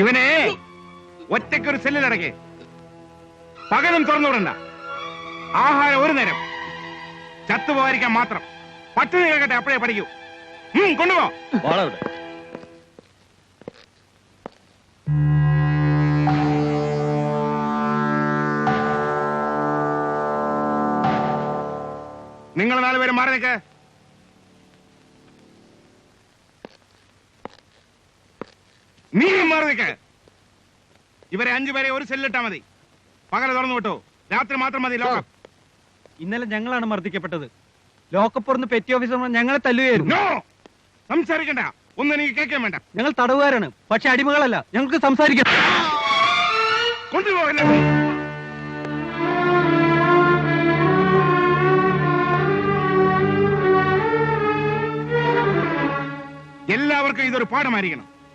ഇവനെ ഒറ്റയ്ക്കൊരു സെല്ലിലടക്കി പകലും തുറന്നുവിടണ്ട. ആഹാരം ഒരു നേരം, ചത്തുപോകാതിരിക്കാൻ മാത്രം. പട്ടിണി കേൾക്കട്ടെ, അപ്പോഴേ പഠിക്കൂ. കൊണ്ടുപോ. നിങ്ങൾ 4 പേരും മാറി നിൽക്ക്. നീ മാറി നിൽക്ക്. ഇവരെ 5 പേരെ ഒരു സെല്ലിട്ടാ മതി. പകല് തുറന്നു വിട്ടു, രാത്രി മാത്രം മതി ലോക്കപ്പ്. ഇന്നലെ ഞങ്ങളാണ് മർദ്ദിക്കപ്പെട്ടത്. ലോക്കപ്പ് തുറന്ന് പെറ്റി ഓഫീസർ ഞങ്ങളെ തല്ലുകയായിരുന്നു. സംസാരിക്കണ്ട, ഒന്നും എനിക്ക് കേൾക്കാൻ വേണ്ട. ഞങ്ങൾ തടവുകാരാണ്, പക്ഷെ അടിമകളല്ല. ഞങ്ങൾക്ക് സംസാരിക്കാം. കൊണ്ടുപോകല്ലേ. എല്ലാവർക്കും ഇതൊരു പാഠമായിരിക്കണം.